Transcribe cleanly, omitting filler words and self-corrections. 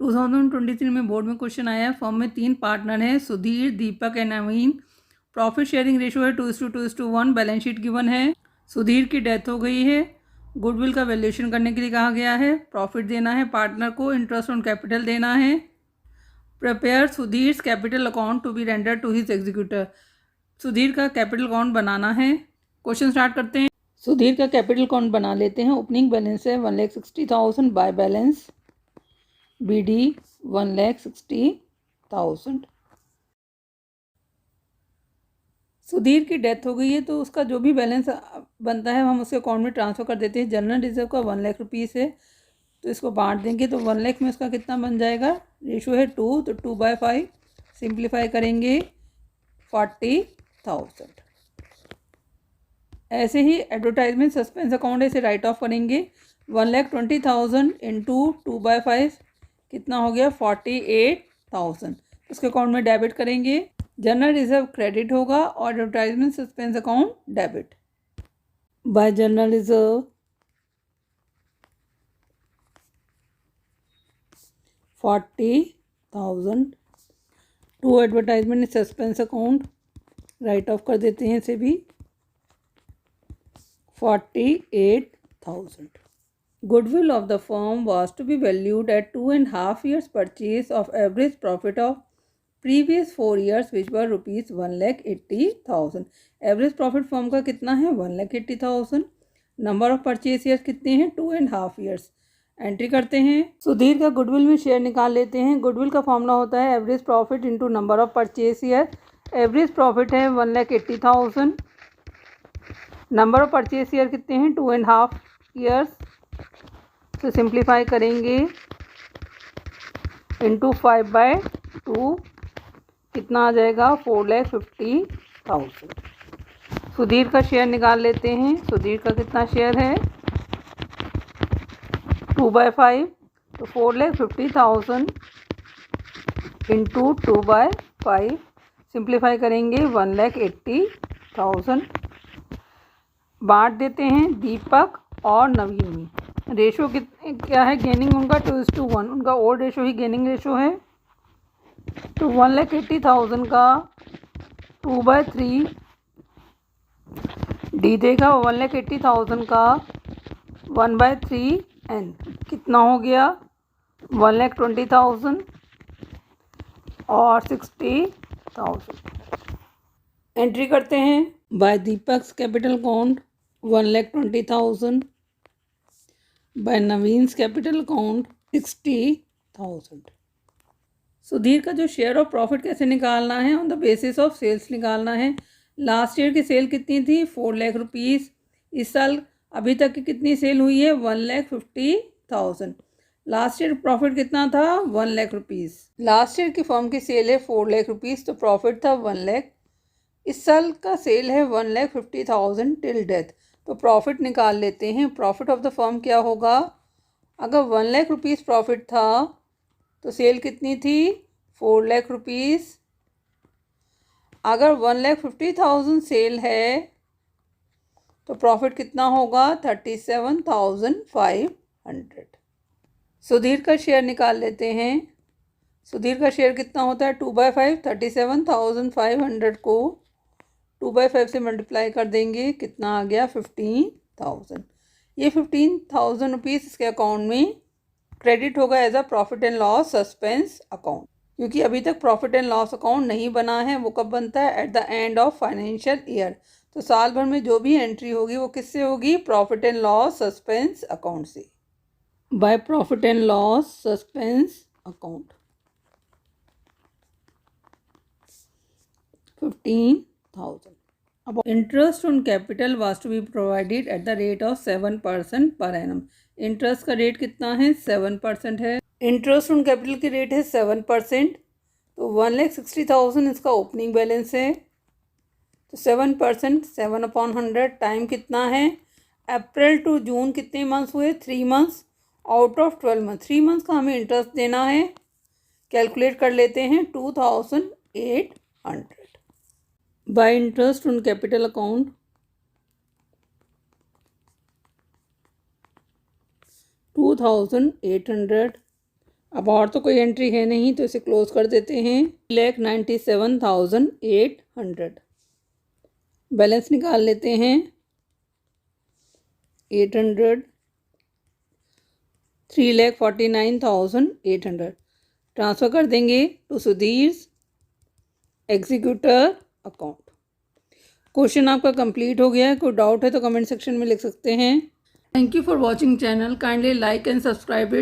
2023 में बोर्ड में क्वेश्चन आया है, फर्म में 3 पार्टनर हैं, Sudhir, Deepak and Naveen. Profit sharing ratio है 2:2:1। बैलेंस शीट गिवन है। सुधीर की डेथ हो गई है। गुडविल का वैल्यूएशन करने के लिए कहा गया है। प्रॉफिट देना है पार्टनर को, इंटरेस्ट ऑन कैपिटल देना है। Prepare Sudhir capital account to be render to his executor. Sudhir का कैपिटल अकाउंट बनाना है। क्वेश्चन स्टार्ट करते हैं। सुधीर का कैपिटल अकाउंट बना लेते हैं। ओपनिंग बैलेंस है 1,60,000, बाय बैलेंस BD 1,60,000। सुधीर की डेथ हो गई है तो उसका जो भी बैलेंस बनता है हम उसके अकाउंट में ट्रांसफ़र कर देते हैं। जनरल रिजर्व का 1 लाख रुपीज़ है तो इसको बांट देंगे तो 1 लाख में उसका कितना बन जाएगा। रेशो है 2 तो 2/5 सिंप्लीफाई करेंगे 40,000। ऐसे ही एडवर्टाइजमेंट सस्पेंस अकाउंट है, इसे राइट ऑफ करेंगे। 1,20,000 इंटू 2/5 कितना हो गया 48,000। उसके अकाउंट में डेबिट करेंगे। जनरल रिजर्व क्रेडिट होगा और advertisement suspense account debit. By general reserve 40,000 to advertisement suspense account write off कर देते हैं इसे भी 48,000। Goodwill of the firm was to be valued at 2.5 years purchase of average profit of previous 4 years which were rupees 1,80,000। Average profit firm का कितना है 1,80,000। Number of purchase years कितने हैं 2.5 ईयर्स। एंट्री करते हैं। सुधीर का गुडविल में शेयर निकाल लेते हैं। गुडविल का फॉर्मूला होता है average profit into number of purchase year. Average profit है 1,80,000। नंबर ऑफ परचेज ईयर कितने हैं 2.5 ईयर्स। तो सिंप्लीफाई करेंगे इंटू 5/2 कितना आ जाएगा 4,50,000। सुधीर का शेयर निकाल लेते हैं। सुधीर का कितना शेयर है 2/5 तो 4,50,000 इंटू 2/5 सिंप्लीफाई करेंगे 1,80,000। बांट देते हैं दीपक और नवीन में। रेशो क्या है गेनिंग उनका 2:1। उनका ओल्ड रेशो ही गेनिंग रेशो है तो 1,80,000 का 2/3 डी देगा। 1,80,000 का 1/3 N कितना हो गया 1,20,000 और 60,000। एंट्री करते हैं। By Deepak capital account 1,20,000, by Naveen capital account 60,000। Sudhir का जो शेयर ऑफ प्रॉफिट कैसे निकालना है on the basis of sales निकालना है। लास्ट ईयर की सेल कितनी थी 4 लाख रुपीज़। इस साल अभी तक की कितनी सेल हुई है 1,50,000। लास्ट ईयर प्रॉफिट कितना था 1 लाख रुपीज़। लास्ट ईयर की फर्म की सेल है 4 लाख रुपीज़ तो प्रॉफिट था 1 लाख। इस साल का सेल है 1,50,000 टिल डेथ तो प्रॉफिट निकाल लेते हैं। प्रॉफिट ऑफ द फर्म क्या होगा। अगर 1 लाख रुपीज़ प्रॉफिट था तो सेल कितनी थी 4 लाख रुपीज़। अगर 1,50,000 सेल है तो प्रॉफिट कितना होगा 37,500। सुधीर का शेयर निकाल लेते हैं। सुधीर का शेयर कितना होता है 2/5 37,500 को 2/5 से मल्टीप्लाई कर देंगे कितना आ गया 15,000। ये 15,000 रुपीज़ इसके अकाउंट में क्रेडिट होगा as a profit and loss suspense account. क्योंकि अभी तक प्रॉफिट एंड लॉस अकाउंट नहीं बना है। वो कब बनता है at the end of financial year. तो साल भर में जो भी एंट्री होगी वो किससे होगी profit and loss suspense account से। By profit and loss suspense account 15,000। अब interest on capital was to be provided at the rate of 7% per annum. Interest का रेट कितना है 7% है। इंटरेस्ट ऑन कैपिटल की रेट है 7% तो 1,60,000 इसका ओपनिंग बैलेंस है तो 7% 7/100 टाइम कितना है अप्रैल टू जून कितने मंथ्स हुए 3 months out of 12 month. 3 months का हमें इंटरेस्ट देना है। कैलकुलेट कर लेते हैं 2,800 bye interest on capital account 2,800 अब और तो कोई एंट्री है नहीं तो इसे क्लोज कर देते हैं। 3,97,800 बैलेंस निकाल लेते हैं। 800 3,49,800 ट्रांसफ़र कर देंगे to Sudhir executor account. Question आपका कंप्लीट हो गया है। कोई डाउट है तो कमेंट सेक्शन में लिख सकते हैं। Thank you for watching channel. Kindly like and subscribe it.